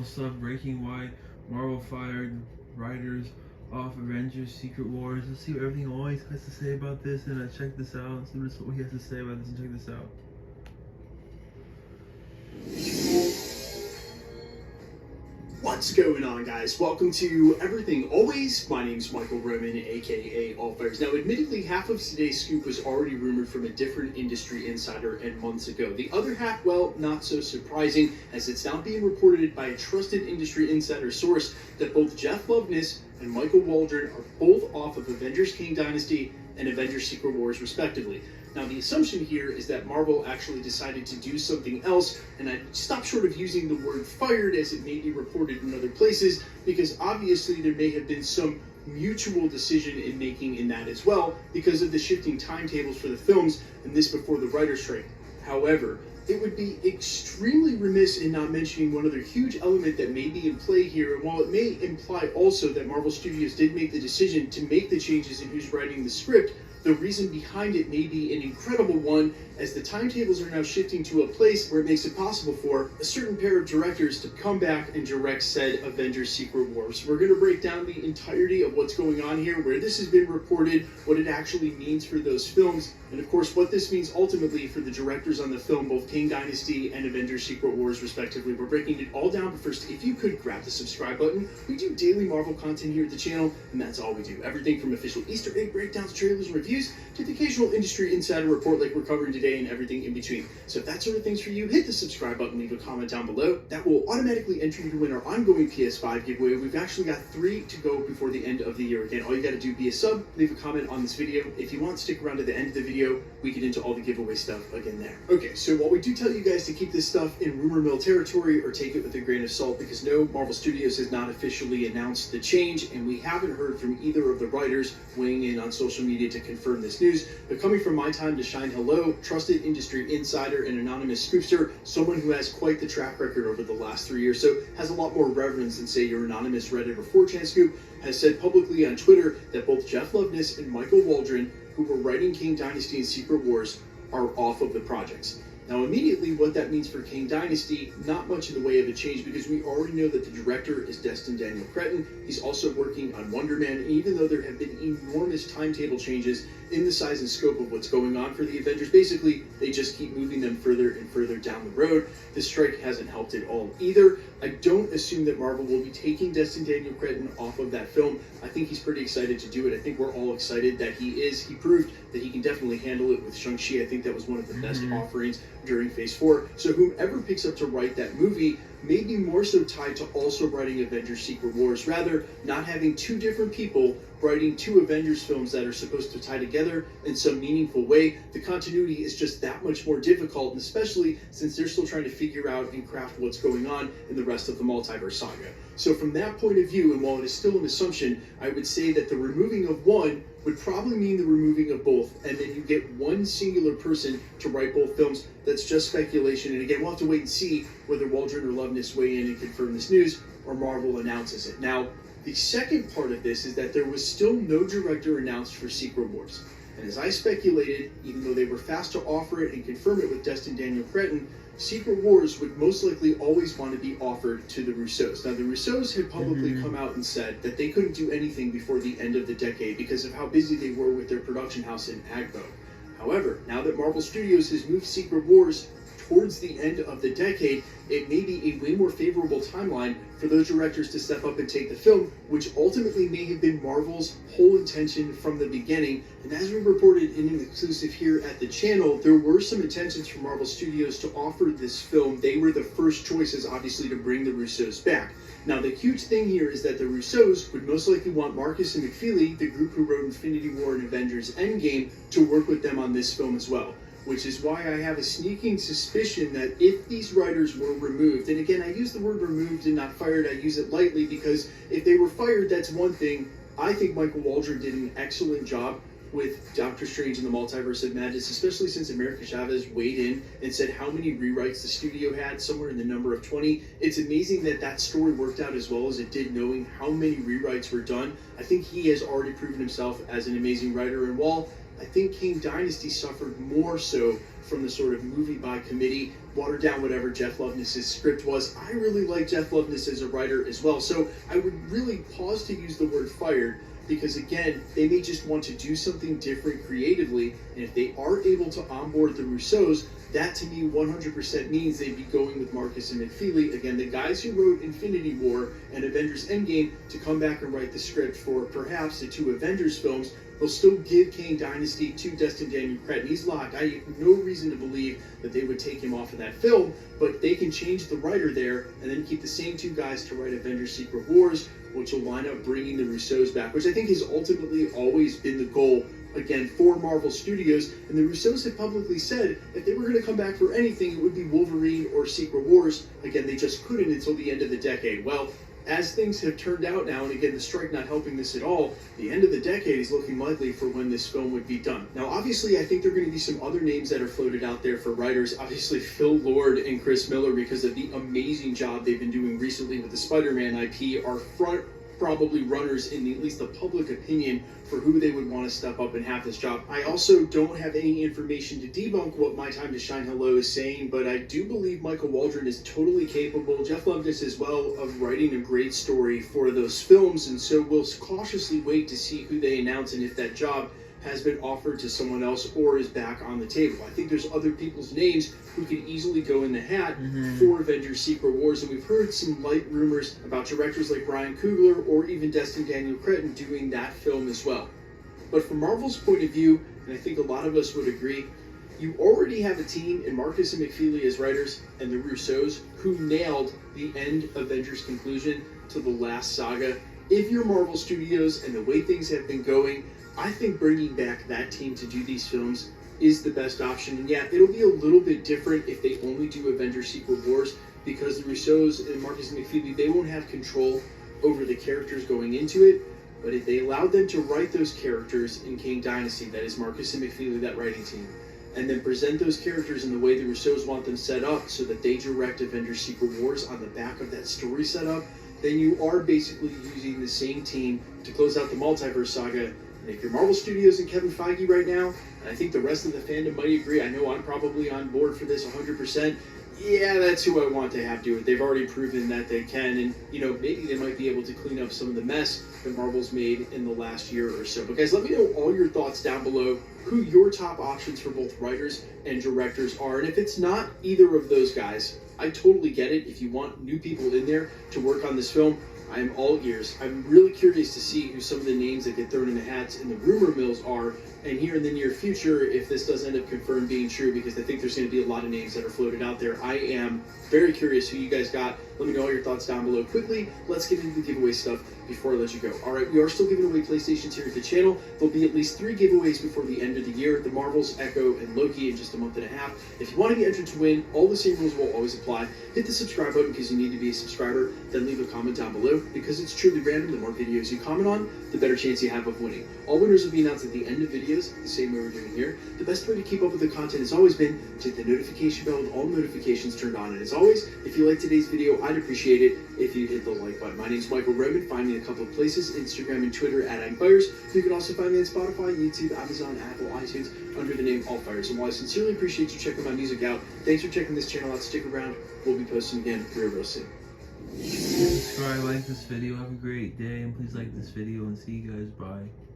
Marvel stuff, breaking why Marvel fired writers off Avengers Secret Wars. Let's see what everything always has to say about this, and check this out. See what he has to say about this, and check this out. What's going on, guys? Welcome to Everything Always. My name's Michael Roman, aka Allfires. Now, admittedly, half of today's scoop was already rumored from a different industry insider and months ago. The other half, well, not so surprising, as it's now being reported by a trusted industry insider source that both Jeff Loveness and Michael Waldron are both off of Avengers King Dynasty and Avengers Secret Wars, respectively. Now, the assumption here is that Marvel actually decided to do something else, and I stop short of using the word fired as it may be reported in other places, because obviously there may have been some mutual decision in making in that as well, because of the shifting timetables for the films, and this before the writer's strike. However, it would be extremely remiss in not mentioning one other huge element that may be in play here, and while it may imply also that Marvel Studios did make the decision to make the changes in who's writing the script, the reason behind it may be an incredible one, as the timetables are now shifting to a place where it makes it possible for a certain pair of directors to come back and direct said Avengers Secret Wars. We're going to break down the entirety of what's going on here, where this has been reported, what it actually means for those films, and of course what this means ultimately for the directors on the film, both King Dynasty and Avengers Secret Wars respectively. We're breaking it all down, but first, if you could grab the subscribe button. We do daily Marvel content here at the channel, and that's all we do. Everything from official Easter egg breakdowns, trailers, and reviews, to the occasional industry insider report like we're covering today, and everything in between. So if that sort of thing's for you, hit the subscribe button, leave a comment down below. That will automatically enter you to win our ongoing PS5 giveaway. We've actually got 3 to go before the end of the year. Again, all you got to do, be a sub, leave a comment on this video. If you want, stick around to the end of the video. We get into all the giveaway stuff again there. Okay, so while we do tell you guys to keep this stuff in rumor mill territory or take it with a grain of salt, because no, Marvel Studios has not officially announced the change, and we haven't heard from either of the writers weighing in on social media to confirm this news. But coming from my time to shine, hello, trusted industry insider and anonymous scoopster, someone who has quite the track record over the last 3 years, so has a lot more reverence than, say, your anonymous Reddit or 4chan scoop, has said publicly on Twitter that both Jeff Loveness and Michael Waldron, who were writing King Dynasty and Secret Wars, are off of the projects. Now, immediately, what that means for King Dynasty, not much in the way of a change, because we already know that the director is Destin Daniel Cretton. He's also working on Wonder Man, and even though there have been enormous timetable changes in the size and scope of what's going on for the Avengers, basically, they just keep moving them further and further down the road. The strike hasn't helped at all either. I don't assume that Marvel will be taking Destin Daniel Cretton off of that film. I think he's pretty excited to do it. I think we're all excited that he is. He proved that he can definitely handle it with Shang-Chi. I think that was one of the best offerings during Phase 4. So whomever picks up to write that movie may be more so tied to also writing Avengers Secret Wars, rather not having 2 different people writing 2 Avengers films that are supposed to tie together in some meaningful way. The continuity is just that much more difficult, and especially since they're still trying to figure out and craft what's going on in the rest of the multiverse saga. So from that point of view, and while it is still an assumption, I would say that the removing of one would probably mean the removing of both, and then you get one singular person to write both films. That's just speculation, and again, we'll have to wait and see whether Waldron or Loveness weigh in and confirm this news, or Marvel announces it. Now, the second part of this is that there was still no director announced for Secret Wars. And as I speculated, even though they were fast to offer it and confirm it with Destin Daniel Cretton, Secret Wars would most likely always want to be offered to the Russos. Now, the Russos had publicly come out and said that they couldn't do anything before the end of the decade because of how busy they were with their production house in Agbo. However, now that Marvel Studios has moved Secret Wars towards the end of the decade, it may be a way more favorable timeline for those directors to step up and take the film, which ultimately may have been Marvel's whole intention from the beginning. And as we reported in an exclusive here at the channel, there were some intentions from Marvel Studios to offer this film. They were the first choices, obviously, to bring the Russos back. Now, the huge thing here is that the Russos would most likely want Marcus and McFeely, the group who wrote Infinity War and Avengers Endgame, to work with them on this film as well. Which is why I have a sneaking suspicion that if these writers were removed, and again, I use the word removed and not fired, I use it lightly, because if they were fired, that's one thing. I think Michael Waldron did an excellent job with Doctor Strange in the Multiverse of Madness, especially since America Chavez weighed in and said how many rewrites the studio had, somewhere in the number of 20. It's amazing that that story worked out as well as it did, knowing how many rewrites were done. I think he has already proven himself as an amazing writer, and while I think King Dynasty suffered more so from the sort of movie by committee, watered down whatever Jeff Loveness's script was. I really like Jeff Loveness as a writer as well, so I would really pause to use the word fired, because again, they may just want to do something different creatively, and if they are able to onboard the Russos, that to me 100% means they'd be going with Marcus and McFeely, again, the guys who wrote Infinity War and Avengers Endgame, to come back and write the script for perhaps the 2 Avengers films. They'll still give Kang Dynasty to Destin Daniel Cretton. He's locked. I have no reason to believe that they would take him off of that film, but they can change the writer there and then keep the same 2 guys to write Avengers Secret Wars, which will wind up bringing the Russos back, which I think has ultimately always been the goal, again, for Marvel Studios. And the Russos have publicly said if they were going to come back for anything, it would be Wolverine or Secret Wars. Again, they just couldn't until the end of the decade. Well, as things have turned out now, and again, the strike not helping this at all, the end of the decade is looking likely for when this film would be done. Now, obviously, I think there are going to be some other names that are floated out there for writers. Obviously, Phil Lord and Chris Miller, because of the amazing job they've been doing recently with the Spider-Man IP, are probably runners in at least the public opinion for who they would want to step up and have this job. I also don't have any information to debunk what My Time to Shine Hello is saying, but I do believe Michael Waldron is totally capable, Jeff Loveness as well, of writing a great story for those films, and so we'll cautiously wait to see who they announce and if that job has been offered to someone else or is back on the table. I think there's other people's names who could easily go in the hat for Avengers Secret Wars, and we've heard some light rumors about directors like Ryan Coogler or even Destin Daniel Cretton doing that film as well. But from Marvel's point of view, and I think a lot of us would agree, you already have a team in Marcus and McFeely as writers and the Russos who nailed the end Avengers conclusion to the last saga. If you're Marvel Studios and the way things have been going, I think bringing back that team to do these films is the best option. And yeah, it'll be a little bit different if they only do Avengers Secret Wars, because the Russos and Marcus and McFeely, they won't have control over the characters going into it. But if they allowed them to write those characters in Kang Dynasty, that is Marcus and McFeely, that writing team, and then present those characters in the way the Russos want them set up so that they direct Avengers Secret Wars on the back of that story setup, then you are basically using the same team to close out the multiverse saga. And if you're Marvel Studios and Kevin Feige right now, and I think the rest of the fandom might agree, I know I'm probably on board for this 100%, yeah, that's who I want to have do it. They've already proven that they can, and, you know, maybe they might be able to clean up some of the mess that Marvel's made in the last year or so. But guys, let me know all your thoughts down below, who your top options for both writers and directors are. And if it's not either of those guys, I totally get it. If you want new people in there to work on this film, I am all ears. I'm really curious to see who some of the names that get thrown in the hats in the rumor mills are, and here in the near future, if this does end up confirmed being true, because I think there's going to be a lot of names that are floated out there. I am very curious who you guys got. Let me know all your thoughts down below. Quickly, let's get into the giveaway stuff before I let you go. All right, we are still giving away PlayStations here at the channel. There'll be at least 3 giveaways before the end of the year. The Marvels, Echo, and Loki in just a month and a half. If you want to be entered to win, all the same rules will always apply. Hit the subscribe button because you need to be a subscriber. Then leave a comment down below because it's truly random. The more videos you comment on, the better chance you have of winning. All winners will be announced at the end of videos, the same way we're doing here. The best way to keep up with the content has always been to hit the notification bell with all notifications turned on. And as always, if you like today's video, I'd appreciate it if you hit the like button. My name's Michael Roman. Find me in a couple of places, Instagram and Twitter at Allfires. You can also find me on Spotify, YouTube, Amazon, Apple, iTunes, under the name Allfires. And while I sincerely appreciate you checking my music out, thanks for checking this channel out. Stick around. We'll be posting again real soon. Subscribe, like this video, have a great day, and please like this video, and see you guys, bye.